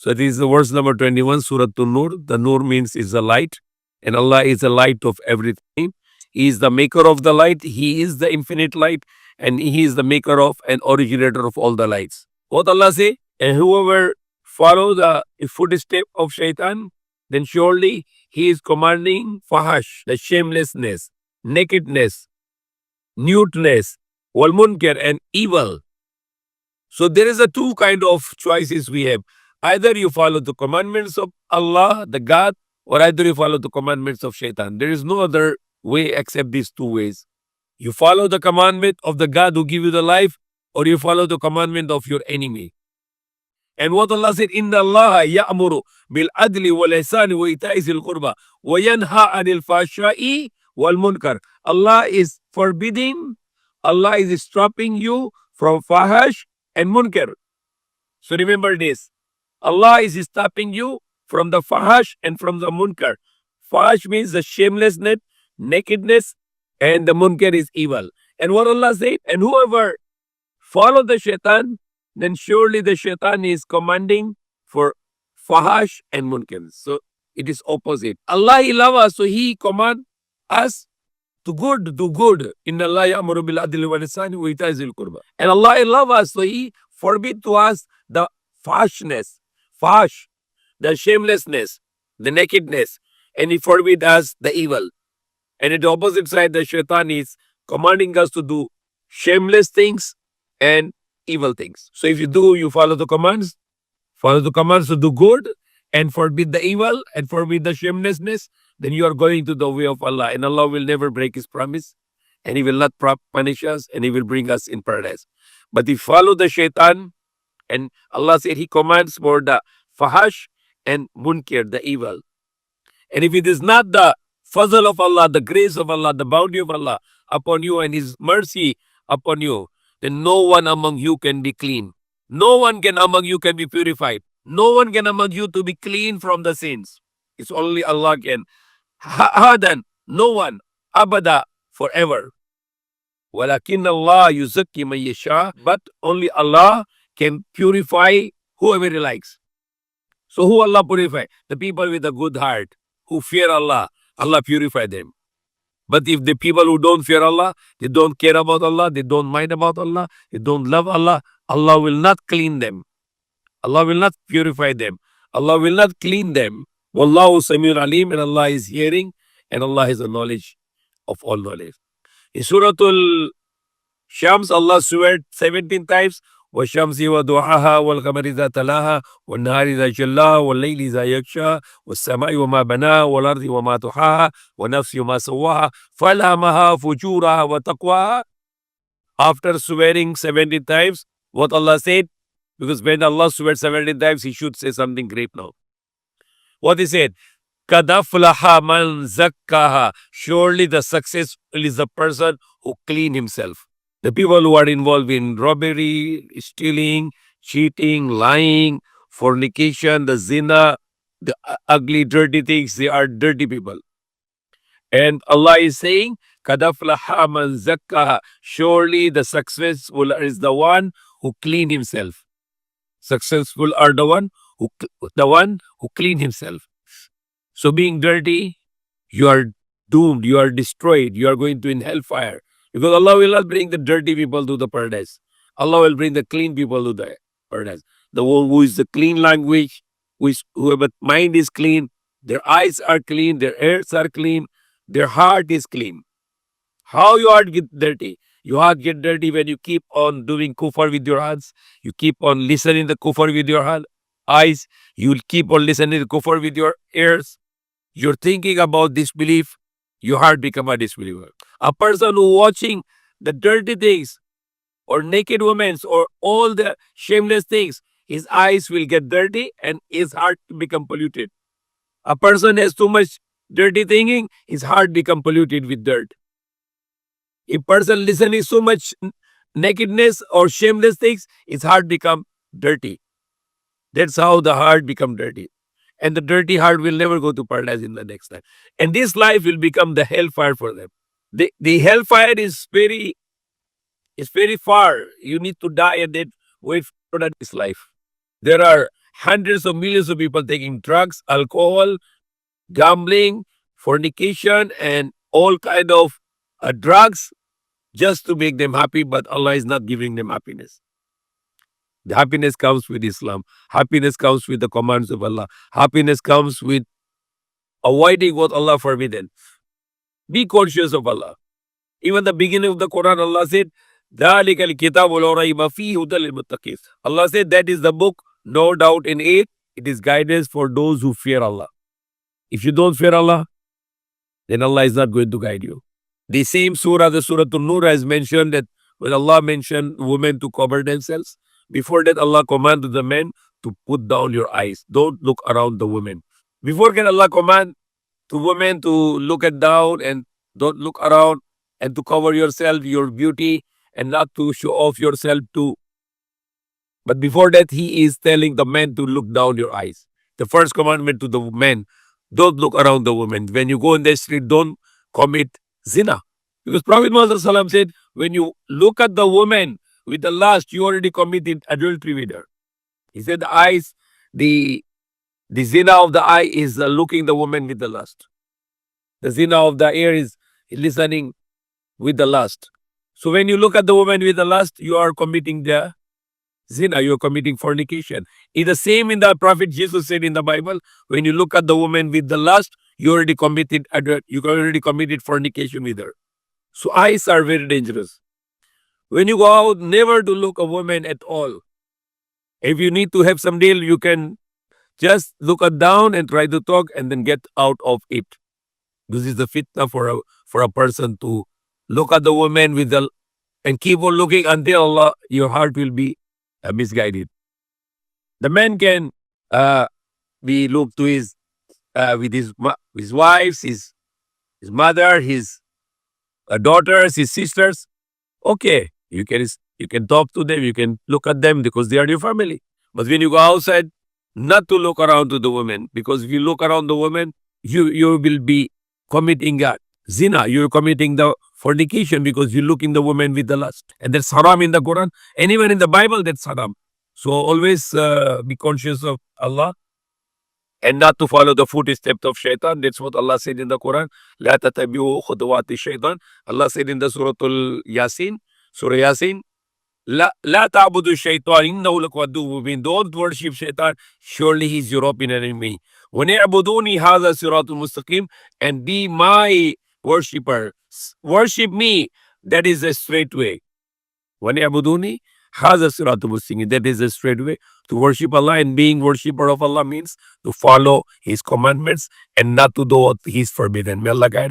So this is the verse number 21, Surah An-Nur. The Nur means is the light, and Allah is the light of everything. He is the maker of the light. He is the infinite light, and He is the maker of and originator of all the lights. What Allah say? And whoever follow the footstep of shaitan, then surely he is commanding fahash, the shamelessness, nakedness, nudeness, wal munkar, and evil. So there is a two kind of choices we have. Either you follow the commandments of Allah, the God, or either you follow the commandments of shaitan. There is no other way except these two ways. You follow the commandment of the God who give you the life, or you follow the commandment of your enemy. And what Allah said, Inna Allah ya'muru bil adli wal ihsani wa ita'i zil qurba wa yanha anil fahsha'i wal munkar. Allah is forbidding, Allah is stopping you from fahash and munkar. So remember this. Allah is stopping you from the fahash and from the munkar. Fahash means the shamelessness, nakedness, and the munkar is evil. And what Allah said, and whoever follow the shaitan, then surely the shaitan is commanding for fahash and munkar. So it is opposite. Allah He love us, so He command us to good, do good. Inna Allah ya'muru bil adli wal ihsani wa ita'i zil qurba. And Allah love us, so He forbid to us the fahashness, fahash, the shamelessness, the nakedness, and He forbid us the evil. And at the opposite side, the shaitan is commanding us to do shameless things and evil things. So if you follow the commands to do good and forbid the evil and forbid the shamelessness, then you are going to the way of Allah, and Allah will never break His promise, and He will not punish us, and He will bring us in paradise. But if you follow the shaitan, and Allah said He commands for the fahash and munkar, the evil. And if it is not the fazl of Allah, the grace of Allah, the bounty of Allah upon you and His mercy upon you, then no one among you can be clean. No one can among you can be purified. No one can among you to be clean from the sins. It's only Allah can. Hadan, no one, abada, forever. Walakin Allah yuzakki man yasha, but only Allah can purify whoever He likes. So who Allah purify? The people with a good heart, who fear Allah, Allah purify them. But if the people who don't fear Allah, they don't care about Allah, they don't mind about Allah, they don't love Allah, Allah will not clean them. Allah will not purify them. Allah will not clean them. Wallahu Samiul Alim, and Allah is hearing, and Allah has the knowledge of all knowledge. In Surah Al-Shams, Allah swear 17 times, وَالشَّمْسِ وَضُحَاهَا وَالْقَمَرِ إِذَا تَلَاهَا وَالنَّهَارِ إِذَا جَلَّاهَا وَاللَّيْلِ إِذَا يَغْشَاهَا وَالسَّمَاءِ وَمَا بَنَاهَا وَالْأَرْضِ وَمَا طَحَاهَا وَنَفْسٍ وَمَا سَوَّاهَا فَأَلْهَمَهَا فُجُورَهَا وَتَقْوَاهَا. After swearing 70 times, what Allah said, because when Allah swears 70 times, He should say something great now. What He said, قَدْ أَفْلَحَ مَنْ زَكَّاهَا. Surely the successful is the person who clean himself. The people who are involved in robbery, stealing, cheating, lying, fornication, the zina, the ugly, dirty things, they are dirty people. And Allah is saying, قَدْ أَفْلَحَ مَنْ زَكَّاهَا. Surely the successful is the one who clean himself. Successful are the one who clean himself. So being dirty, you are doomed, you are destroyed, you are going to in hellfire. Because Allah will not bring the dirty people to the paradise. Allah will bring the clean people to the paradise. The one who is the clean language, whoever mind is clean, their eyes are clean, their ears are clean, their heart is clean. How your heart get dirty? Your heart get dirty when you keep on doing kufr with your hands. You keep on listening the kufr with your eyes. You will keep on listening to kufr with your ears. You're thinking about disbelief. Your heart become a disbeliever. A person who watching the dirty things or naked women or all the shameless things, his eyes will get dirty and his heart become polluted. A person has too much dirty thinking, his heart become polluted with dirt. A person listening so much nakedness or shameless things, his heart become dirty. That's how the heart become dirty. And the dirty heart will never go to paradise in the next life. And this life will become the hellfire for them. The hellfire is very far. You need to die and then wait for this life. There are hundreds of millions of people taking drugs, alcohol, gambling, fornication, and all kind of drugs just to make them happy, but Allah is not giving them happiness. The happiness comes with Islam. Happiness comes with the commands of Allah. Happiness comes with avoiding what Allah forbidden. Be conscious of Allah. Even the beginning of the Quran, Allah said, ذَلِكَ الْكِتَابُ لَا رَيْبَ فِيهِ هُدًى لِلْمُتَّقِينَ. Allah said that is the book, no doubt in it. It is guidance for those who fear Allah. If you don't fear Allah, then Allah is not going to guide you. The same surah, the Surah An-Nur, has mentioned that when Allah mentioned women to cover themselves, before that Allah commanded the men to put down your eyes. Don't look around the women. Before can Allah command to women to look at down and don't look around and to cover yourself, your beauty, and not to show off yourself too. But before that, He is telling the men to look down your eyes. The first commandment to the men, don't look around the women. When you go in the street, don't commit zina. Because Prophet Muhammad Sallam said, when you look at the woman with the lust, you already committed adultery with her. He said the eyes, the zina of the eye is looking the woman with the lust. The zina of the ear is listening with the lust. So when you look at the woman with the lust, you are committing the zina, you are committing fornication. It's the same in the Prophet Jesus said in the Bible, when you look at the woman with the lust, you already committed fornication with her. So eyes are very dangerous. When you go out, never to look a woman at all. If you need to have some deal, you can just look at down and try to talk and then get out of it. This is the fitna for a person to look at the woman with the and keep on looking until Allah, your heart will be misguided. The man can be looked to his with his wives, his mother, his daughters, his sisters. Okay, you can talk to them, you can look at them because they are your family. But when you go outside, not to look around to the women, because if you look around the women, you will be committing zina. You're committing the fornication because you look in the woman with the lust, and that's haram in the Quran, and even in the Bible that's haram. So always be conscious of Allah and not to follow the footsteps of shaitan. That's what Allah said in the Quran. La tatabi'u khutuwati shaitan. Allah said in the Surah Yasin, La ta'budu shaitan innahu lakum aduwwun mubin. Don't worship shaitan. Surely he's your open enemy. Wa ni'buduni hadha siratul mustaqim, and be my worshipper. Worship me. That is a straight way. Wa ni'buduni hadha siratul mustaqim. That is a straight way to worship Allah, and being worshipper of Allah means to follow His commandments and not to do what He's forbidden. May Allah guide